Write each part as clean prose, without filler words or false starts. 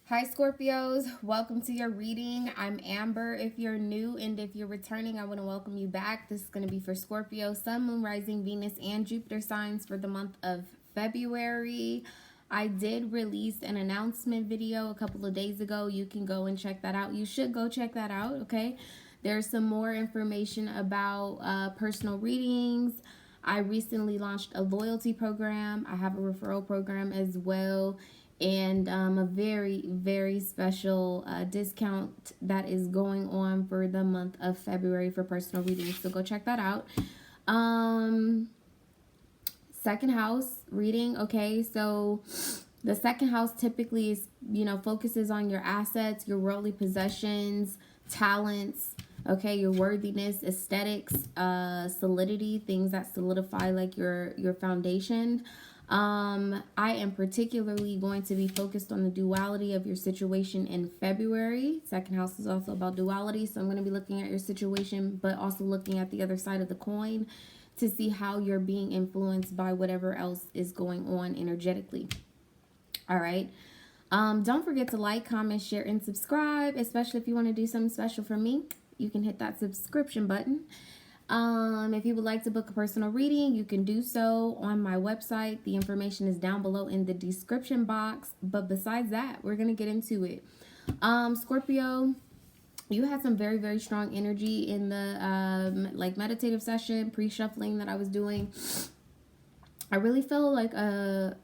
Hi Scorpios, welcome to your reading. I'm Amber. If you're new and if you're returning, I want to welcome you back. This is going to be for Scorpio, Sun, Moon, Rising, Venus, and Jupiter signs for the month of February. I did release an announcement video a couple of days ago. You can go and check that out. You should go check that out, okay? There's some more information about personal readings. I recently launched a loyalty program. I have a referral program as well, and a very, very special discount that is going on for the month of February for personal readings. So go check that out. Second house reading. Okay, so the second house typically is, focuses on your assets, your worldly possessions, talents, okay, your worthiness, aesthetics, solidity, things that solidify like your foundation. I am particularly going to be focused on the duality of your situation in February. Second house is also about duality, so I'm going to be looking at your situation, but also looking at the other side of the coin to see how you're being influenced by whatever else is going on energetically. All right. Don't forget to like, comment, share, and subscribe, especially if you want to do something special for me. You can hit that subscription button. If you would like to book a personal reading, you can do so on my website. The information is down below in the description box. But besides that, we're going to get into it. Scorpio, you had some very, very strong energy in the like meditative session, pre-shuffling that I was doing. I really felt like a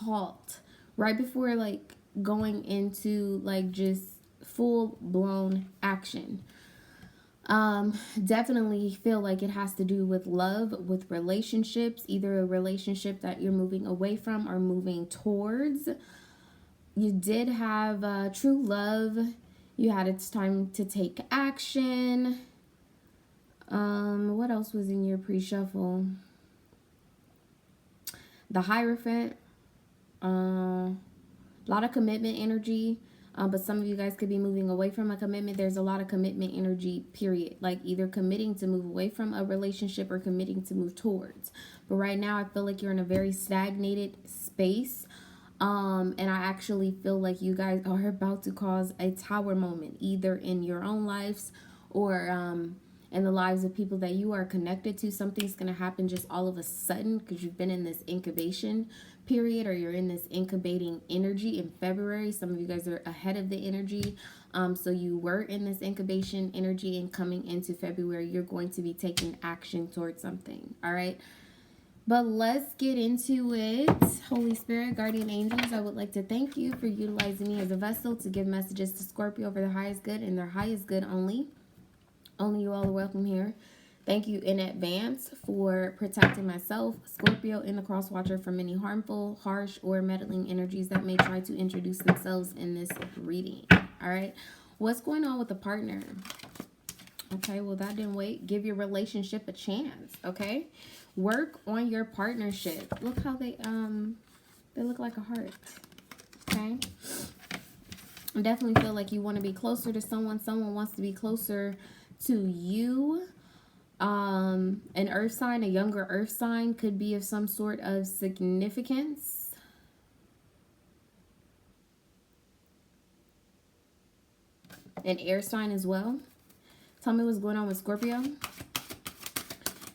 halt right before like going into like just full-blown action. Definitely feel like it has to do with love, with relationships, either a relationship that you're moving away from or moving towards. You did have true love. You had it's time to take action. What else was in your pre-shuffle? The Hierophant. A lot of commitment energy. But some of you guys could be moving away from a commitment. There's a lot of commitment energy, period. Like either committing to move away from a relationship or committing to move towards. But right now, I feel like you're in a very stagnated space. And I actually feel like you guys are about to cause a tower moment, either in your own lives or in the lives of people that you are connected to. Something's going to happen just all of a sudden because you've been in this incubation period, or you're in this incubating energy in February. Some of you guys are ahead of the energy. So you were in this incubation energy, and coming into February, you're going to be taking action towards something. All right. But let's get into it. Holy Spirit, guardian angels, I would like to thank you for utilizing me as a vessel to give messages to Scorpio for their highest good and their highest good only. Only you all are welcome here. Thank you in advance for protecting myself, Scorpio, and the cross watcher from any harmful, harsh, or meddling energies that may try to introduce themselves in this reading. All right. What's going on with the partner? Okay, well, that didn't wait. Give your relationship a chance. Okay. Work on your partnership. Look how they look like a heart. Okay. I definitely feel like you want to be closer to someone. Someone wants to be closer to you. An earth sign, a younger earth sign, could be of some sort of significance. An air sign as well. Tell me what's going on with Scorpio.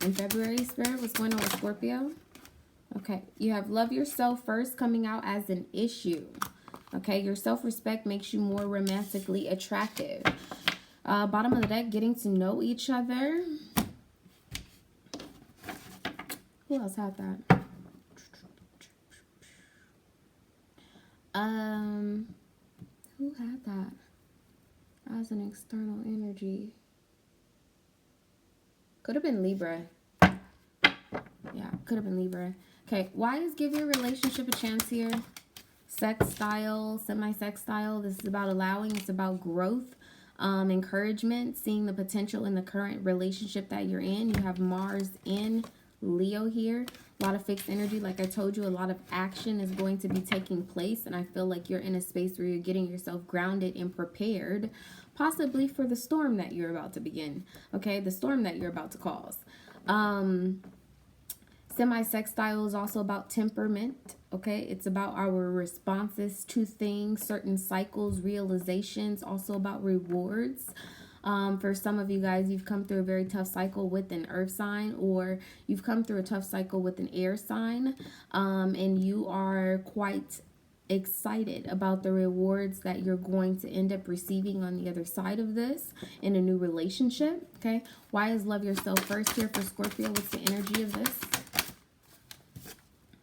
In February, Spirit, what's going on with Scorpio? Okay, you have love yourself first coming out as an issue. Okay, your self-respect makes you more romantically attractive. Bottom of the deck, getting to know each other. Who else had that? Who had that as an external energy? Could have been Libra. Yeah, could have been Libra. Okay, why is give your relationship a chance here? Sex style, semi-sex style. This is about allowing. It's about growth, encouragement, seeing the potential in the current relationship that you're in. You have Mars in Leo here. A lot of fixed energy. Like I told you, a lot of action is going to be taking place. And I feel like you're in a space where you're getting yourself grounded and prepared, possibly for the storm that you're about to begin. Okay, the storm that you're about to cause. Semi-sextile is also about temperament, okay? It's about our responses to things, certain cycles, realizations, also about rewards. For some of you guys, you've come through a very tough cycle with an earth sign, or you've come through a tough cycle with an air sign, and you are quite excited about the rewards that you're going to end up receiving on the other side of this in a new relationship, okay? Why is love yourself first here for Scorpio? What's the energy of this?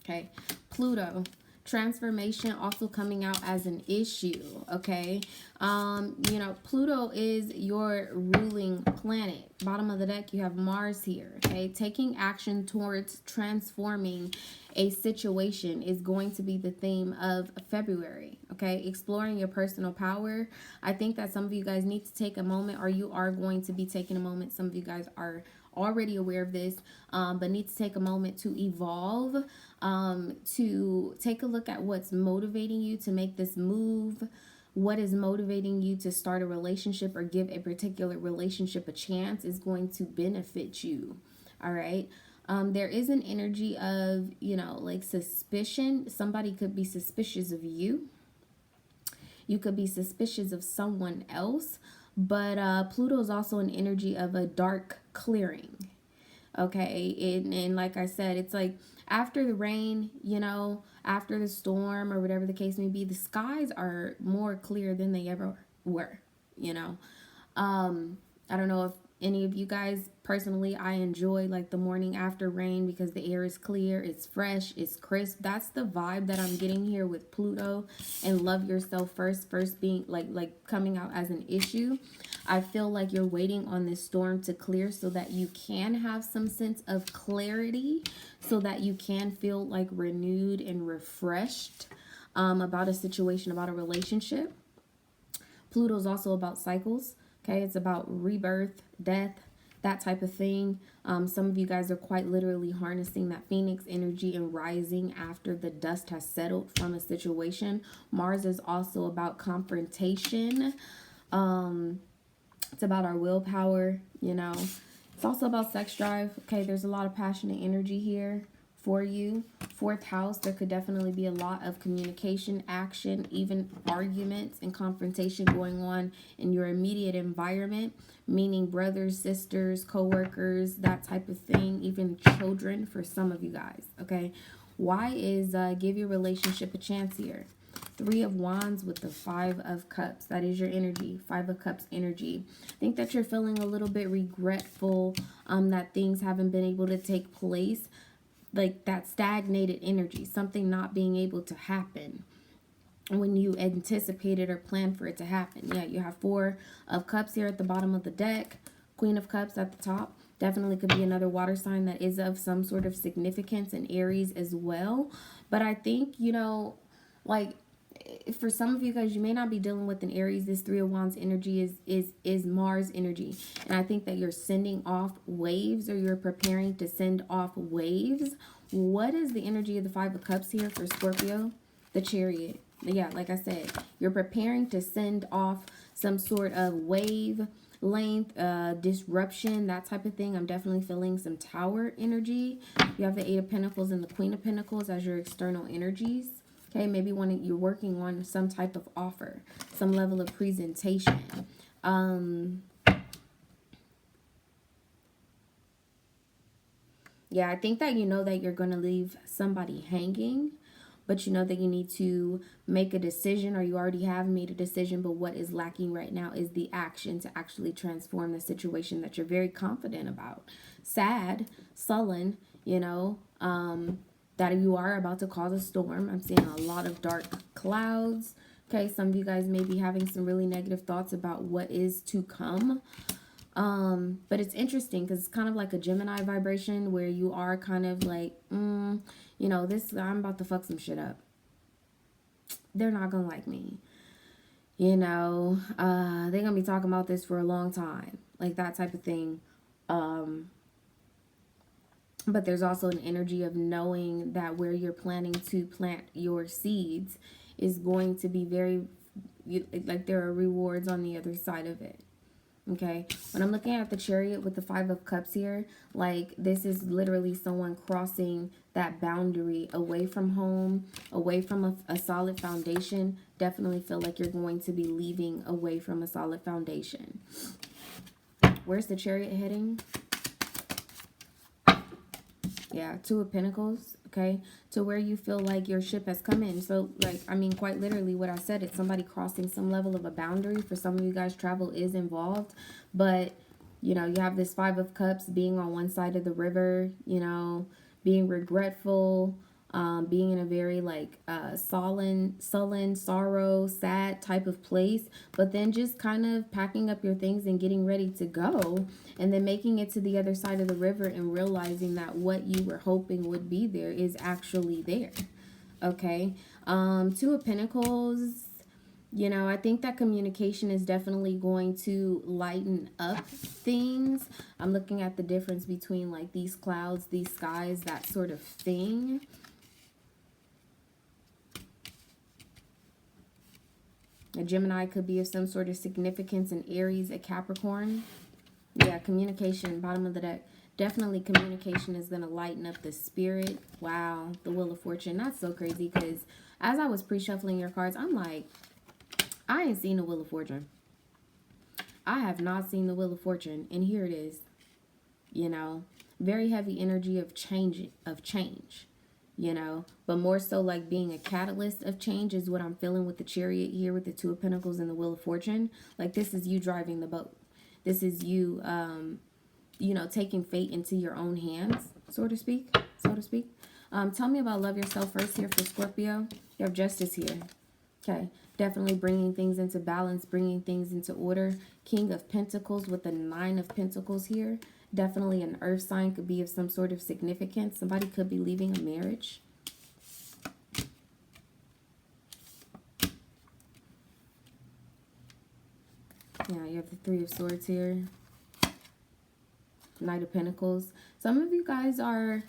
Okay, Pluto, transformation also coming out as an issue, okay? You know, Pluto is your ruling planet. Bottom of the deck, you have Mars here, okay? Taking action towards transforming a situation is going to be the theme of February, okay? Exploring your personal power. I think that some of you guys need to take a moment, or you are going to be taking a moment. Some of you guys are already aware of this, but need to take a moment to evolve, to take a look at what's motivating you to make this move, what is motivating you to start a relationship or give a particular relationship a chance is going to benefit you. All right. There is an energy of, you know, like suspicion. Somebody could be suspicious of you. You could be suspicious of someone else. But Pluto is also an energy of a dark clearing. Okay. And like I said, it's like after the rain, you know, after the storm or whatever the case may be, the skies are more clear than they ever were, you know. I don't know if any of you guys, personally, I enjoy like the morning after rain because the air is clear, it's fresh, it's crisp. That's the vibe that I'm getting here with Pluto and love yourself first being like coming out as an issue. I feel like you're waiting on this storm to clear so that you can have some sense of clarity, so that you can feel like renewed and refreshed about a situation, about a relationship. Pluto is also about cycles. Okay, it's about rebirth, death, that type of thing. Some of you guys are quite literally harnessing that Phoenix energy and rising after the dust has settled from a situation. Mars is also about confrontation. It's about our willpower, you know. It's also about sex drive. Okay, there's a lot of passionate energy here for you. Fourth house, there could definitely be a lot of communication, action, even arguments and confrontation going on in your immediate environment, meaning brothers, sisters, co-workers, that type of thing, even children for some of you guys, okay? Why is give your relationship a chance here? Three of Wands with the Five of Cups. That is your energy. Five of Cups energy. I think that you're feeling a little bit regretful that things haven't been able to take place. Like that stagnated energy. Something not being able to happen when you anticipated or planned for it to happen. Yeah, you have Four of Cups here at the bottom of the deck. Queen of Cups at the top. Definitely could be another water sign that is of some sort of significance, in Aries as well. But I think, you know, like, for some of you guys, you may not be dealing with an Aries. This Three of Wands energy is Mars energy. And I think that you're sending off waves, or you're preparing to send off waves. What is the energy of the Five of Cups here for Scorpio? The Chariot. Yeah, like I said, you're preparing to send off some sort of wave length, disruption, that type of thing. I'm definitely feeling some Tower energy. You have the Eight of Pentacles and the Queen of Pentacles as your external energies. Okay, maybe when you're working on some type of offer, some level of presentation. Yeah, I think that you know that you're going to leave somebody hanging, but you know that you need to make a decision, or you already have made a decision, but what is lacking right now is the action to actually transform the situation that you're very confident about. Sad, sullen, you know, that you are about to cause a storm. I'm seeing a lot of dark clouds. Okay, some of you guys may be having some really negative thoughts about what is to come. But it's interesting because it's kind of like a Gemini vibration where you are kind of like, you know, I'm about to fuck some shit up. They're not gonna like me. You know, they're gonna be talking about this for a long time. Like that type of thing. But there's also an energy of knowing that where you're planning to plant your seeds is going to be very, like there are rewards on the other side of it. Okay, when I'm looking at the Chariot with the Five of Cups here, like this is literally someone crossing that boundary away from home, away from a solid foundation. Definitely feel like you're going to be leaving away from a solid foundation. Where's the Chariot heading? Yeah, Two of Pentacles, okay? To where you feel like your ship has come in. So, like, I mean, quite literally what I said, it's somebody crossing some level of a boundary. For some of you guys, travel is involved. But, you know, you have this Five of Cups being on one side of the river, you know, being regretful, being in a very, like, sullen, sorrow, sad type of place. But then just kind of packing up your things and getting ready to go. And then making it to the other side of the river and realizing that what you were hoping would be there is actually there. Okay. Two of Pentacles. You know, I think that communication is definitely going to lighten up things. I'm looking at the difference between like these clouds, these skies, that sort of thing. A Gemini could be of some sort of significance in Aries, a Capricorn. Yeah, communication, bottom of the deck. Definitely communication is going to lighten up the spirit. Wow, the Wheel of Fortune. That's so crazy because as I was pre-shuffling your cards, I'm like, I ain't seen the Wheel of Fortune. I have not seen the Wheel of Fortune. And here it is. You know, very heavy energy of change, you know, but more so like being a catalyst of change is what I'm feeling with the Chariot here with the Two of Pentacles and the Wheel of Fortune. Like this is you driving the boat. This is you, you know, taking fate into your own hands, so to speak. Tell me about love yourself first here for Scorpio. You have Justice here. Okay, definitely bringing things into balance, bringing things into order. King of Pentacles with the Nine of Pentacles here. Definitely an earth sign, could be of some sort of significance. Somebody could be leaving a marriage. Yeah, you have the Three of Swords here. Knight of Pentacles. Some of you guys are,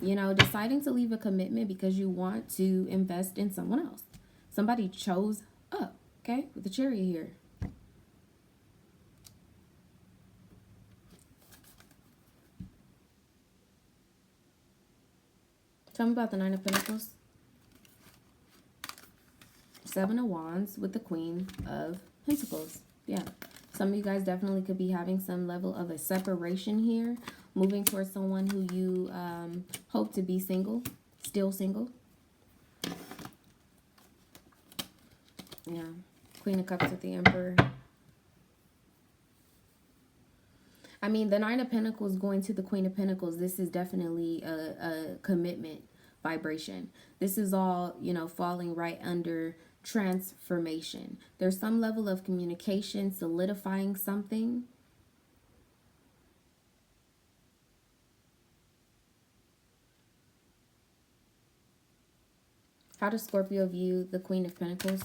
you know, deciding to leave a commitment because you want to invest in someone else. Somebody chose up, okay, with the Chariot here. Tell me about the Nine of Pentacles. Seven of Wands with the Queen of Pentacles. Yeah. Some of you guys definitely could be having some level of a separation here. Moving towards someone who you hope to be single. Still single. Yeah. Queen of Cups with the Emperor. I mean, the Nine of Pentacles going to the Queen of Pentacles. This is definitely a commitment vibration. This is all, you know, falling right under transformation. There's some level of communication, solidifying something. How does Scorpio view the Queen of Pentacles?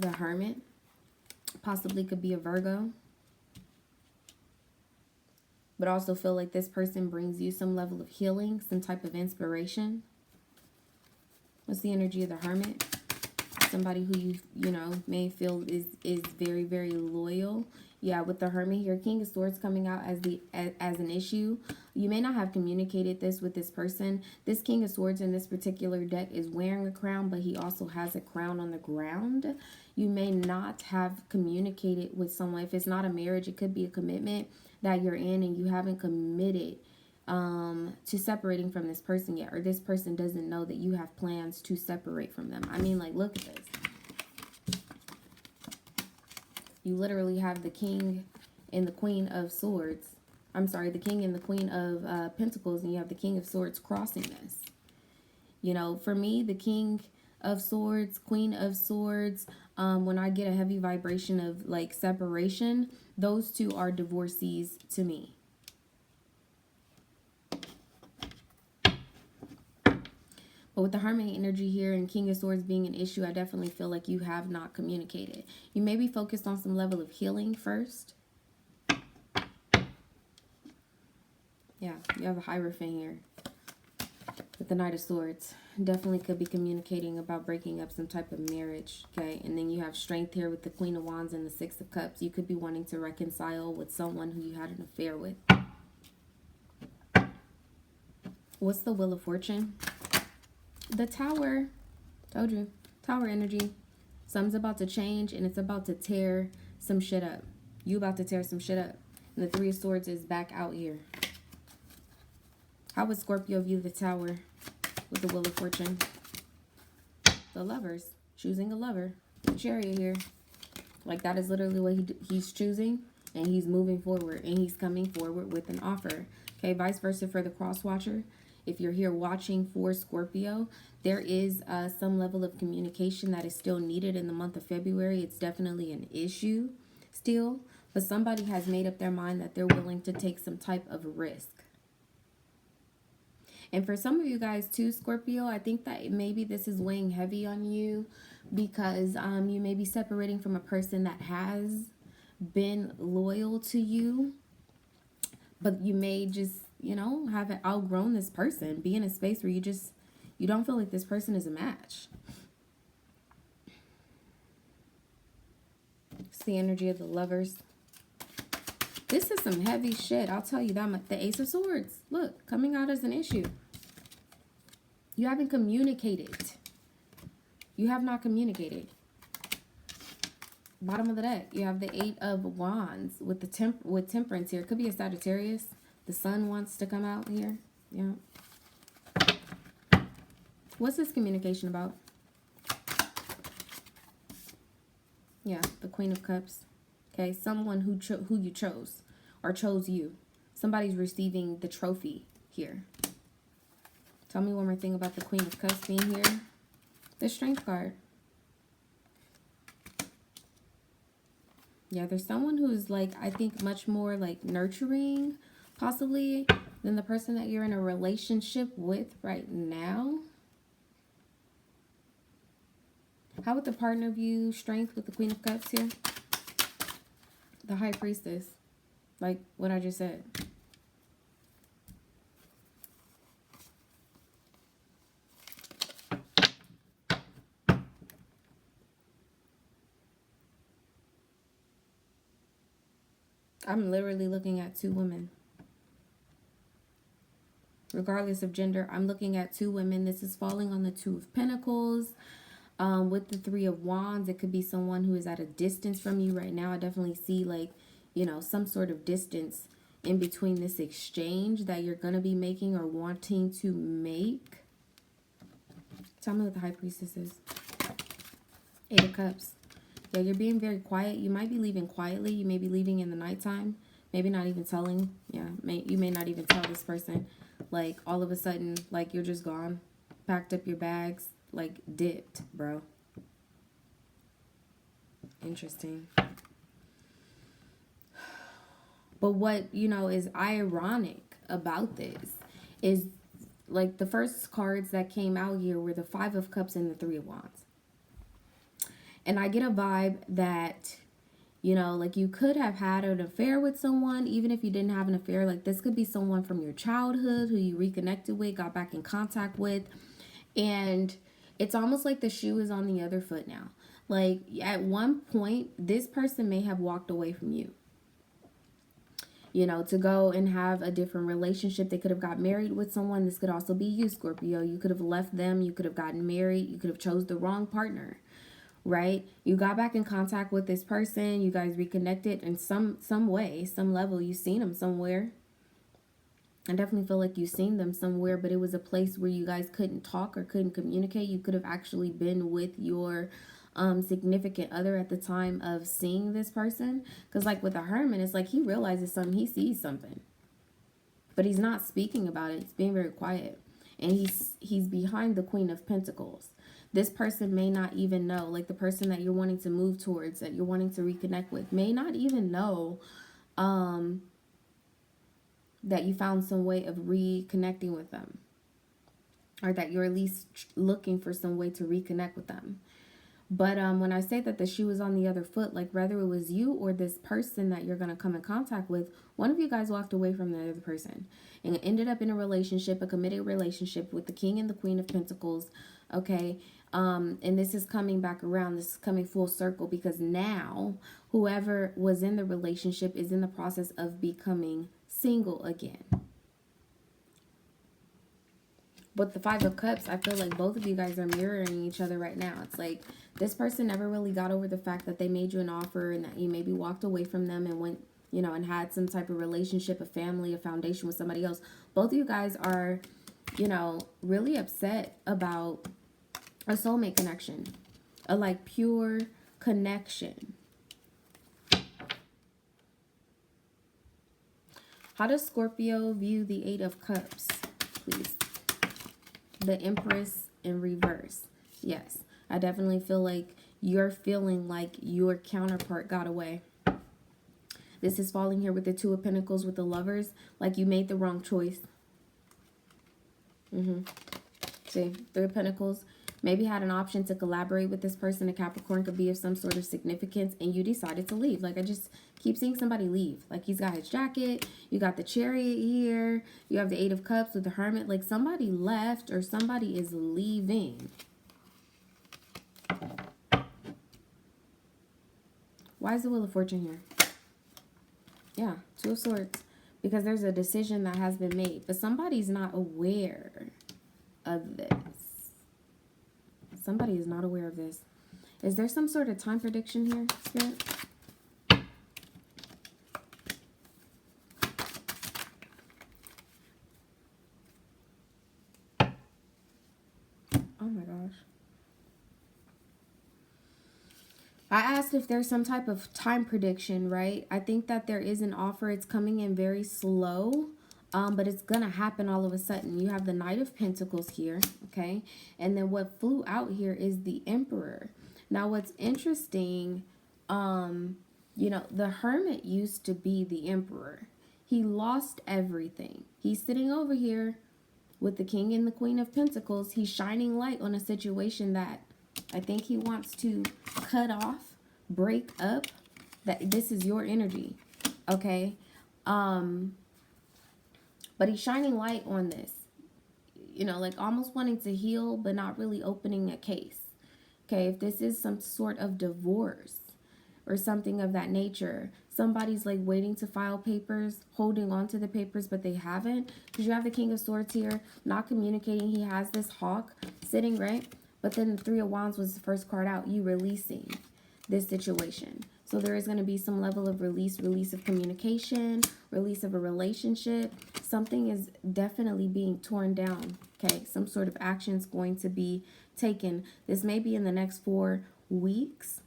The Hermit. Possibly could be a Virgo. But also feel like this person brings you some level of healing, some type of inspiration. What's the energy of the Hermit? Somebody who you know, may feel is very, very loyal. Yeah, with the Hermit here, King of Swords coming out as an issue. You may not have communicated this with this person. This King of Swords in this particular deck is wearing a crown, but he also has a crown on the ground. You may not have communicated with someone. If it's not a marriage, it could be a commitment that you're in and you haven't committed to separating from this person yet, or this person doesn't know that you have plans to separate from them. I mean, like, look at this. You literally have the King and the Queen of Swords. I'm sorry, the King and the Queen of Pentacles, and you have the King of Swords crossing this. You know, for me, the King of Swords, Queen of Swords, when I get a heavy vibration of like separation, those two are divorcees to me. But with the Hermit energy here and King of Swords being an issue, I definitely feel like you have not communicated. You may be focused on some level of healing first. Yeah, you have a Hierophant here with the Knight of Swords. Definitely could be communicating about breaking up some type of marriage, okay? And then you have strength here with the Queen of Wands and the Six of Cups. You could be wanting to reconcile with someone who you had an affair with. What's the Wheel of Fortune? The Tower. Told you. Tower energy. Something's about to change, and it's about to tear some shit up. You about to tear some shit up. And the Three of Swords is back out here. How would Scorpio view the Tower with the Wheel of Fortune? The Lovers. Choosing a lover. The Chariot here. Like, that is literally what he's choosing. And he's moving forward. And he's coming forward with an offer. Okay, vice versa for the Cross Watcher. If you're here watching for Scorpio, there is some level of communication that is still needed in the month of February. It's definitely an issue still. But somebody has made up their mind that they're willing to take some type of risk. And for some of you guys too, Scorpio, I think that maybe this is weighing heavy on you because you may be separating from a person that has been loyal to you. But you may just, you know, have outgrown this person. Be in a space where you don't feel like this person is a match. It's the energy of the Lovers. This is some heavy shit. I'll tell you that. The Ace of Swords. Look, coming out as an issue. You haven't communicated. You have not communicated. Bottom of the deck, you have the Eight of Wands with the with Temperance here. It could be a Sagittarius. The Sun wants to come out here. Yeah. What's this communication about? Yeah, the Queen of Cups. Okay, someone who you chose or chose you. Somebody's receiving the trophy here. Tell me one more thing about the Queen of Cups being here. The Strength card. Yeah, there's someone who's like, I think much more like nurturing possibly than the person that you're in a relationship with right now. How would the partner view strength with the Queen of Cups here? The High Priestess. Like what I just said. I'm literally looking at two women. Regardless of gender, I'm looking at two women. This is falling on the Two of Pentacles. With the Three of Wands, it could be someone who is at a distance from you right now. I definitely see like, you know, some sort of distance in between this exchange that you're going to be making or wanting to make. Tell me what the High Priestess is. Eight of Cups. Yeah, you're being very quiet. You might be leaving quietly. You may be leaving in the nighttime. Maybe not even telling. Yeah, you may not even tell this person. Like, all of a sudden, like, you're just gone. Packed up your bags. Like, dipped, bro. Interesting. But what, you know, is ironic about this is, like, the first cards that came out here were the Five of Cups and the Three of Wands. And I get a vibe that, you know, like you could have had an affair with someone, even if you didn't have an affair. Like this could be someone from your childhood who you reconnected with, got back in contact with. And it's almost like the shoe is on the other foot now. Like at one point, this person may have walked away from you, you know, to go and have a different relationship. They could have got married with someone. This could also be you, Scorpio. You could have left them. You could have gotten married. You could have chose the wrong partner. Right? You got back in contact with this person. You guys reconnected in some way, some level. You seen them somewhere. I definitely feel like you seen them somewhere, but it was a place where you guys couldn't talk or couldn't communicate. You could have actually been with your significant other at the time of seeing this person. Because like with the Hermit, it's like he realizes something. He sees something. But he's not speaking about it. He's being very quiet. And he's behind the Queen of Pentacles. This person may not even know, like the person that you're wanting to move towards, that you're wanting to reconnect with, may not even know that you found some way of reconnecting with them. Or that you're at least looking for some way to reconnect with them. But when I say that the shoe is on the other foot, like whether it was you or this person that you're going to come in contact with, one of you guys walked away from the other person and ended up in a relationship, a committed relationship with the King and the Queen of Pentacles. Okay. And this is coming back around. This is coming full circle, because now whoever was in the relationship is in the process of becoming single again. But the Five of Cups, I feel like both of you guys are mirroring each other right now. It's like this person never really got over the fact that they made you an offer and that you maybe walked away from them and went, you know, and had some type of relationship, a family, a foundation with somebody else. Both of you guys are, you know, really upset about a soulmate connection, a like pure connection. How does Scorpio view the Eight of Cups, please? The Empress in reverse. Yes, I definitely feel like you're feeling like your counterpart got away. This is falling here with the Two of Pentacles with the Lovers, like you made the wrong choice. See, Three of Pentacles. Maybe had an option to collaborate with this person. A Capricorn could be of some sort of significance, and you decided to leave. Like, I just keep seeing somebody leave. Like, he's got his jacket. You got the Chariot here. You have the Eight of Cups with the Hermit. Like, somebody left or somebody is leaving. Why is the Wheel of Fortune here? Yeah, Two of Swords. Because there's a decision that has been made, but somebody's not aware of this. Somebody is not aware of this. Is there some sort of time prediction here, Spirit? Oh my gosh. I asked if there's some type of time prediction, right? I think that there is an offer. It's coming in very slow. But it's going to happen all of a sudden. You have the Knight of Pentacles here, okay? And then what flew out here is the Emperor. Now, what's interesting, you know, the Hermit used to be the Emperor. He lost everything. He's sitting over here with the King and the Queen of Pentacles. He's shining light on a situation that I think he wants to cut off, break up. That this is your energy, okay? But he's shining light on this, you know, like almost wanting to heal, but not really opening a case. Okay, if this is some sort of divorce or something of that nature, somebody's like waiting to file papers, holding on to the papers, but they haven't. Because you have the King of Swords here, not communicating. He has this hawk sitting, right? But then the Three of Wands was the first card out, you releasing this situation. So there is going to be some level of release of communication, release of a relationship. Something is definitely being torn down, okay? Some sort of action is going to be taken. This may be in the next 4 weeks.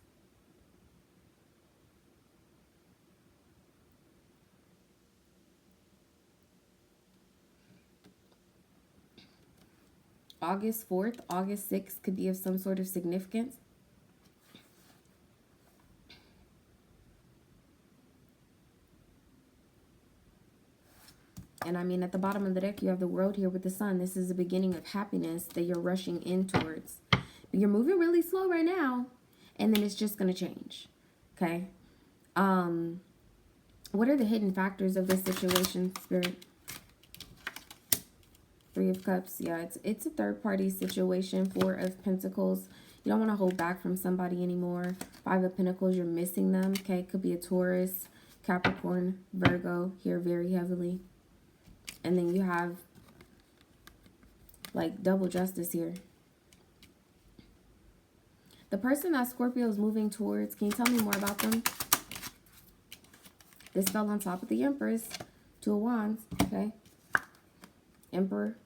August 4th, August 6th could be of some sort of significance. And I mean, at the bottom of the deck, you have the World here with the Sun. This is the beginning of happiness that you're rushing in towards. You're moving really slow right now, and then it's just going to change, okay? What are the hidden factors of this situation, Spirit? Three of Cups. Yeah, it's a third-party situation. Four of Pentacles. You don't want to hold back from somebody anymore. Five of Pentacles, you're missing them, okay? Could be a Taurus, Capricorn, Virgo here very heavily. And then you have like double justice here. The person that Scorpio is moving towards, can you tell me more about them? This fell on top of the Empress. Two of Wands, okay? Emperor,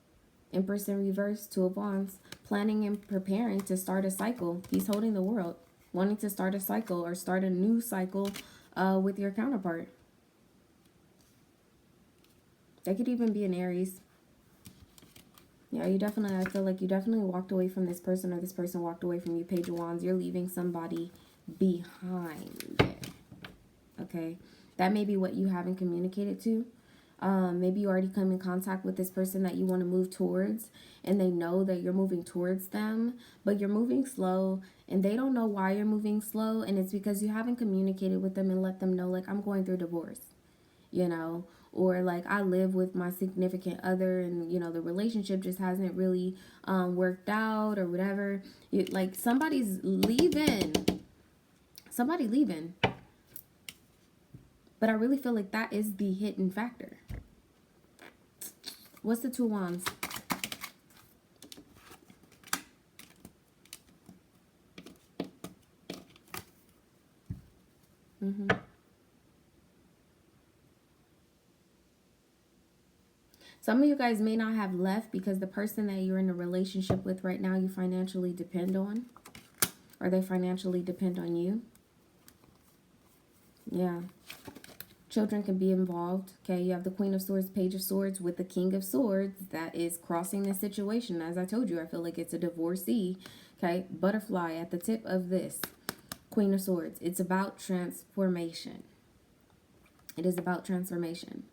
Empress in reverse, Two of Wands. Planning and preparing to start a cycle. He's holding the world. Wanting to start a cycle or start a new cycle with your counterpart. They could even be an Aries. Yeah, you definitely, I feel like you definitely walked away from this person, or this person walked away from you. Page of Wands, you're leaving somebody behind. Okay, that may be what you haven't communicated to. Maybe you already come in contact with this person that you want to move towards, and they know that you're moving towards them, but you're moving slow, and they don't know why you're moving slow, and it's because you haven't communicated with them and let them know, like, I'm going through divorce, you know, or like I live with my significant other, and you know the relationship just hasn't really worked out or whatever. Like somebody's leaving, somebody leaving, but I really feel like that is the hidden factor. What's the Two of Wands? Some of you guys may not have left because the person that you're in a relationship with right now you financially depend on, or they financially depend on you. Yeah. Children can be involved. Okay, you have the Queen of Swords, Page of Swords with the King of Swords that is crossing the situation. As I told you, I feel like it's a divorcee. Okay, butterfly at the tip of this Queen of Swords. It's about transformation. It is about transformation.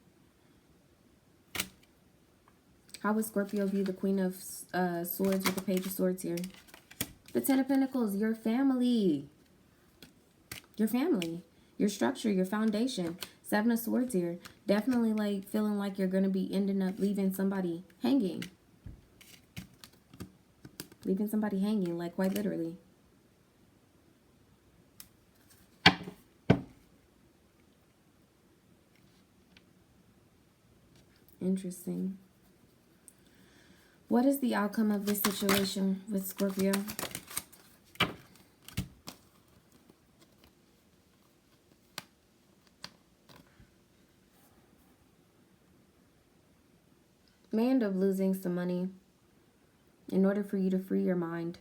How would Scorpio view the Queen of Swords with the Page of Swords here? The Ten of Pentacles, your family. Your family. Your structure, your foundation. Seven of Swords here. Definitely like feeling like you're going to be ending up leaving somebody hanging. Leaving somebody hanging, like quite literally. Interesting. What is the outcome of this situation with Scorpio? May end up losing some money in order for you to free your mind.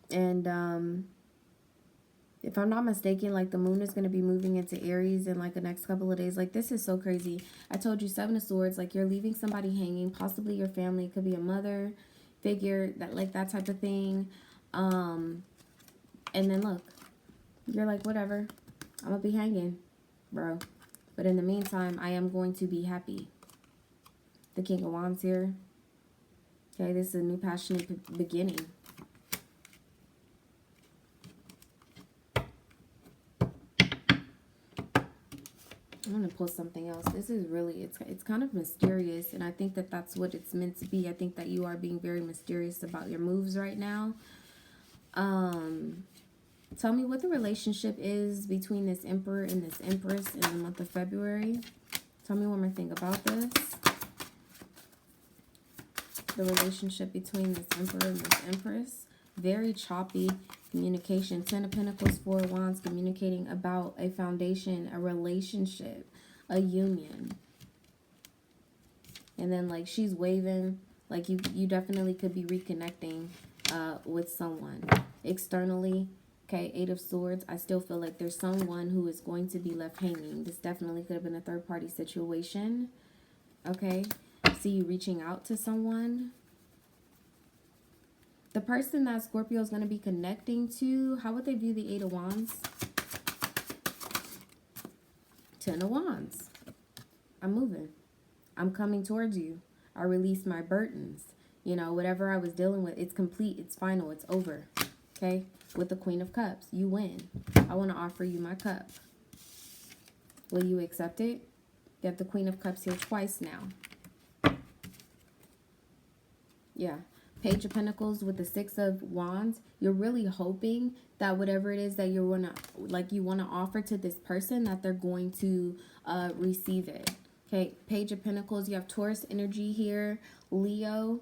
And if I'm not mistaken, like the moon is going to be moving into Aries in like the next couple of days. Like this is so crazy. I told you, Seven of Swords, like you're leaving somebody hanging, possibly your family. It could be a mother figure, that like that type of thing. And then look, you're like, whatever, I'm gonna be hanging, bro. But in the meantime, I am going to be happy. The King of Wands here. Okay, this is a new passionate beginning. I'm going to pull something else. This is really, it's kind of mysterious, and I think that that's what it's meant to be. I think that you are being very mysterious about your moves right now. Tell me what the relationship is between this Emperor and this Empress in the month of February. Tell me one more thing about this. The relationship between this Emperor and this Empress. Very choppy communication. Ten of Pentacles, Four of Wands, communicating about a foundation, a relationship, a union. And then like she's waving, like you definitely could be reconnecting with someone externally. Okay, Eight of Swords. I still feel like there's someone who is going to be left hanging. This definitely could have been a third party situation. Okay, see you reaching out to someone. The person that Scorpio is going to be connecting to, how would they view the Eight of Wands? Ten of Wands. I'm moving. I'm coming towards you. I release my burdens. You know, whatever I was dealing with, it's complete, it's final, it's over. Okay? With the Queen of Cups, you win. I want to offer you my cup. Will you accept it? You have the Queen of Cups here twice now. Yeah. Page of Pentacles with the Six of Wands. You're really hoping that whatever it is that you want to offer to this person, that they're going to receive it. Okay, Page of Pentacles. You have Taurus energy here, Leo,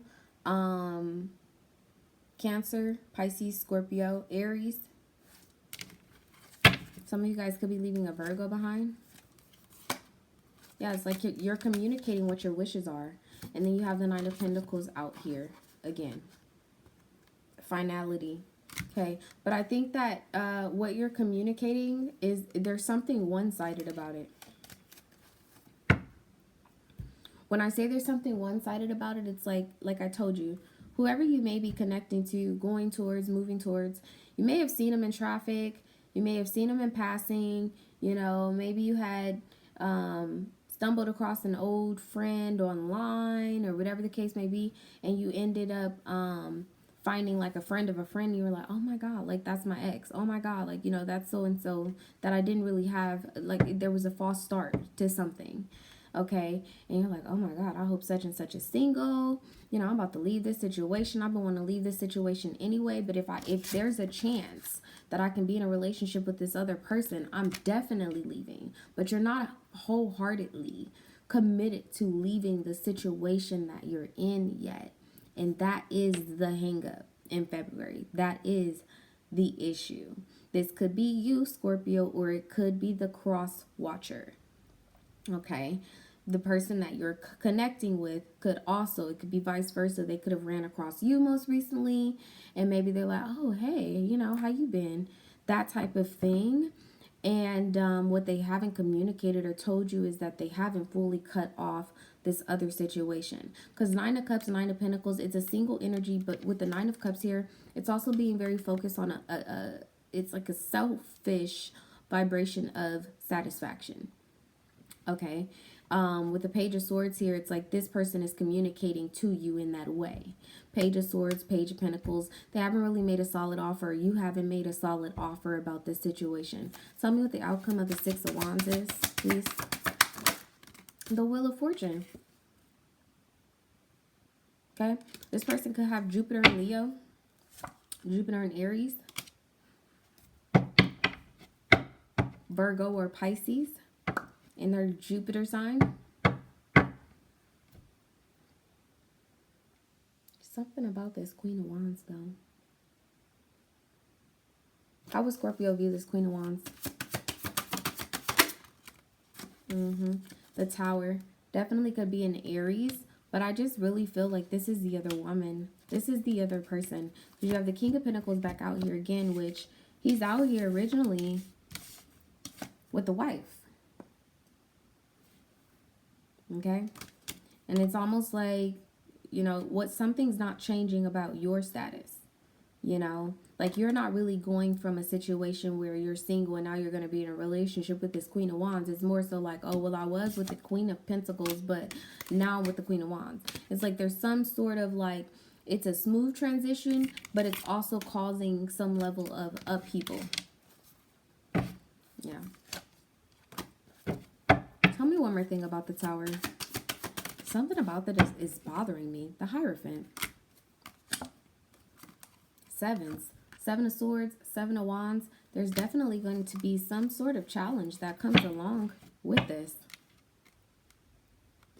Cancer, Pisces, Scorpio, Aries. Some of you guys could be leaving a Virgo behind. Yeah, it's like you're communicating what your wishes are. And then you have the Nine of Pentacles out here. Again, finality. Okay, but I think that what you're communicating is there's something one-sided about it. When I say there's something one-sided about it, it's like I told you, whoever you may be connecting to, going towards, moving towards, you may have seen them in traffic. You may have seen them in passing. You know, maybe you had stumbled across an old friend online or whatever the case may be, and you ended up finding like a friend of a friend. You were like, oh my God, like that's my ex. Oh my God, like, you know, that's so and so that I didn't really have, like there was a false start to something. Okay, and you're like, oh my God, I hope such and such is single. You know, I'm about to leave this situation. I've been wanting to leave this situation anyway, but if there's a chance that I can be in a relationship with this other person, I'm definitely leaving. But you're not wholeheartedly committed to leaving the situation that you're in yet. And that is the hang up in February. That is the issue. This could be you, Scorpio, or it could be the cross watcher. Okay, the person that you're connecting with could also, it could be vice versa. They could have ran across you most recently, and maybe they're like, oh hey, you know, how you been, that type of thing. And what they haven't communicated or told you is that they haven't fully cut off this other situation. Because Nine of Cups, Nine of Pentacles, it's a single energy, but with the Nine of Cups here, it's also being very focused on it's like a selfish vibration of satisfaction. Okay, with the Page of Swords here, it's like this person is communicating to you in that way. Page of Swords, Page of Pentacles, they haven't really made a solid offer. You haven't made a solid offer about this situation. Tell me what the outcome of the Six of Wands is, please. The Wheel of Fortune. Okay, this person could have Jupiter in Leo, Jupiter in Aries, Virgo or Pisces in their Jupiter sign. Something about this Queen of Wands, though. How would Scorpio view this Queen of Wands? The Tower. Definitely could be an Aries, but I just really feel like this is the other woman. This is the other person. You have the King of Pentacles back out here again, which he's out here originally with the wife. Okay? And it's almost like, you know, something's not changing about your status. You know, like you're not really going from a situation where you're single and now you're going to be in a relationship with this Queen of Wands. It's more so like, oh, well, I was with the Queen of Pentacles, but now I'm with the Queen of Wands. It's like there's some sort of like, it's a smooth transition, but it's also causing some level of upheaval. Yeah. Tell me one more thing about the Tower. Something about that is bothering me. The Hierophant. Sevens. Seven of Swords, Seven of Wands. There's definitely going to be some sort of challenge that comes along with this.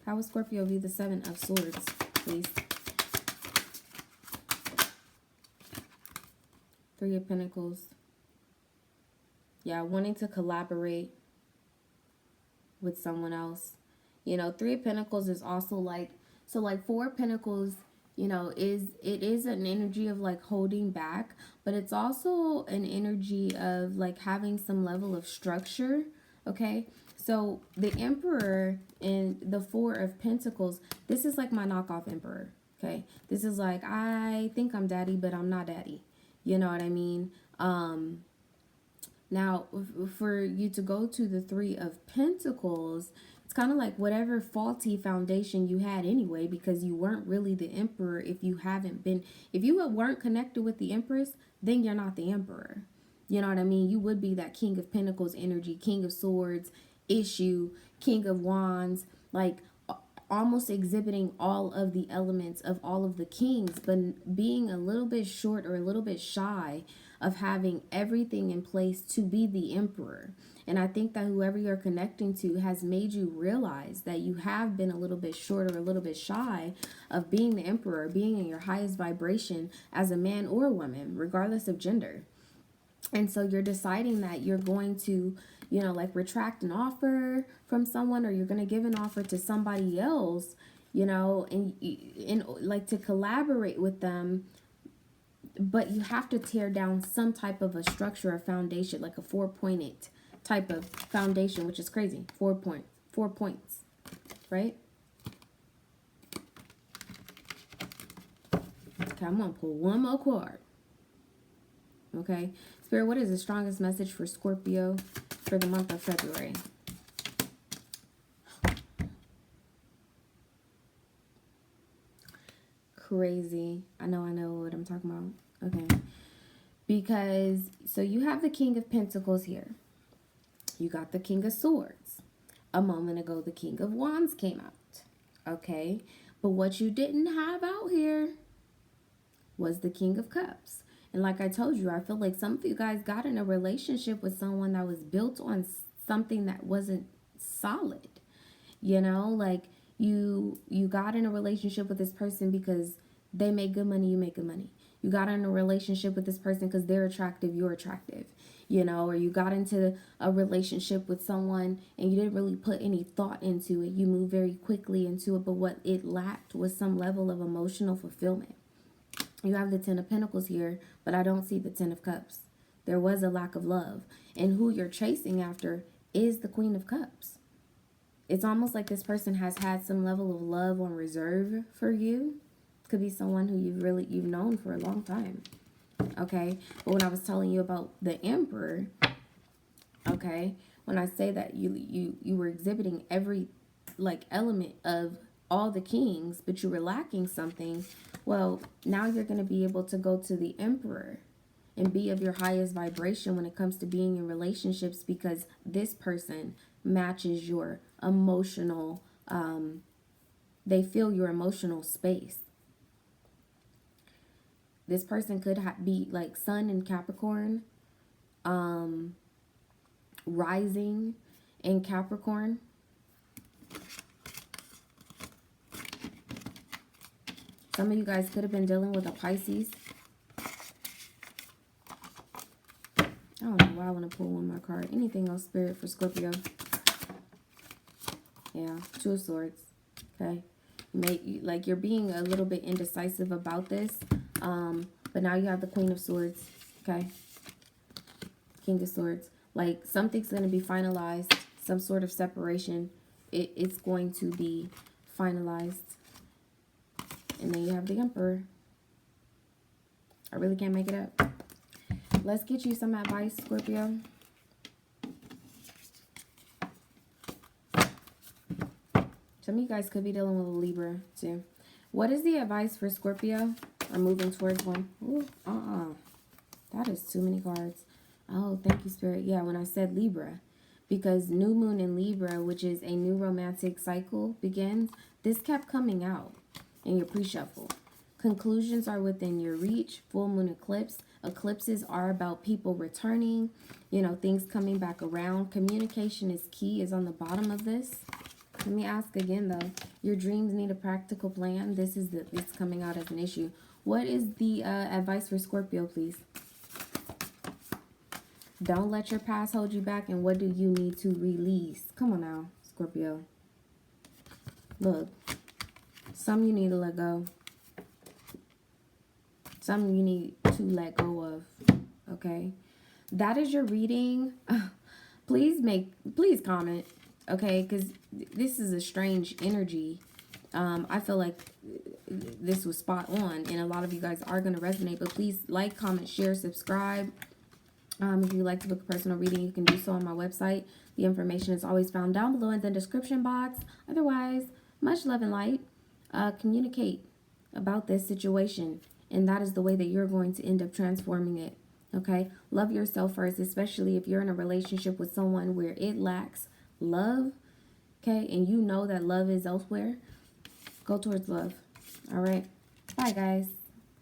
How will Scorpio view the Seven of Swords, please? Three of Pentacles. Yeah, wanting to collaborate with someone else. You know, Three of Pentacles is also like, so like Four of Pentacles, you know, it is an energy of like holding back, but it's also an energy of like having some level of structure. Okay, so the Emperor and the Four of Pentacles, this is like my knockoff Emperor. Okay, this is like, I think I'm daddy, but I'm not daddy. You know what I mean? Now, for you to go to the Three of Pentacles, it's kind of like whatever faulty foundation you had anyway, because you weren't really the Emperor. If you weren't connected with the Empress, then you're not the Emperor. You know what I mean? You would be that King of Pentacles energy, King of Swords issue, King of Wands, like almost exhibiting all of the elements of all of the kings, but being a little bit short or a little bit shy of having everything in place to be the Emperor. And I think that whoever you're connecting to has made you realize that you have been a little bit short or a little bit shy of being the Emperor, being in your highest vibration as a man or a woman, regardless of gender. And so you're deciding that you're going to, you know, like retract an offer from someone, or you're going to give an offer to somebody else, you know, and like to collaborate with them. But you have to tear down some type of a structure or foundation, like a 4-pointed type of foundation, which is crazy. 4 points, right? Okay, I'm going to pull one more card. Okay. Spirit, what is the strongest message for Scorpio for the month of February? Crazy. I know what I'm talking about. Okay. Because, so you have the King of Pentacles here. You got the King of Swords. A moment ago, the King of Wands came out. Okay. But what you didn't have out here was the King of Cups. And like I told you, I feel like some of you guys got in a relationship with someone that was built on something that wasn't solid. You know, like you got in a relationship with this person because they make good money, you make good money. You got in a relationship with this person because they're attractive, you're attractive. You know, or you got into a relationship with someone and you didn't really put any thought into it. You moved very quickly into it, but what it lacked was some level of emotional fulfillment. You have the Ten of Pentacles here, but I don't see the Ten of Cups. There was a lack of love. And who you're chasing after is the Queen of Cups. It's almost like this person has had some level of love on reserve for you. Could be someone who you've known for a long time. Okay? But when I was telling you about the Emperor, okay, when I say that you were exhibiting every element of all the kings, but you were lacking something, well, now you're going to be able to go to the Emperor and be of your highest vibration when it comes to being in relationships, because this person matches your emotional, they fill your emotional space. This person could be like Sun in Capricorn, rising in Capricorn. Some of you guys could have been dealing with a Pisces. I don't know why I want to pull one more card. Anything else, Spirit, for Scorpio? Yeah, Two of Swords. Okay. You're being a little bit indecisive about this. But now you have the Queen of Swords. Okay. King of Swords. Like, something's going to be finalized. Some sort of separation. It's going to be finalized. And then you have the Emperor. I really can't make it up. Let's get you some advice, Scorpio. Some of you guys could be dealing with a Libra, too. What is the advice for Scorpio? Or moving towards one? Ooh, that is too many cards. Oh, thank you, Spirit. Yeah, when I said Libra. Because new moon in Libra, which is a new romantic cycle, begins. This kept coming out in your pre-shuffle. Conclusions are within your reach. Full moon eclipse. Eclipses are about people returning. You know, things coming back around. Communication is key, is on the bottom of this. Let me ask again, though. Your dreams need a practical plan. This is it's coming out as an issue. What is the advice for Scorpio, please? Don't let your past hold you back. And what do you need to release? Come on now, Scorpio. Look. Some you need to let go. Some you need to let go of. Okay? That is your reading. Please comment. Okay? Because this is a strange energy. I feel like this was spot on. And a lot of you guys are going to resonate. But please like, comment, share, subscribe. If you'd like to book a personal reading, you can do so on my website. The information is always found down below in the description box. Otherwise, much love and light. Communicate about this situation, and that is the way that you're going to end up transforming it. Okay? Love yourself first, especially if you're in a relationship with someone where it lacks love. Okay? And you know that love is elsewhere. Go towards love. All right? Bye, guys.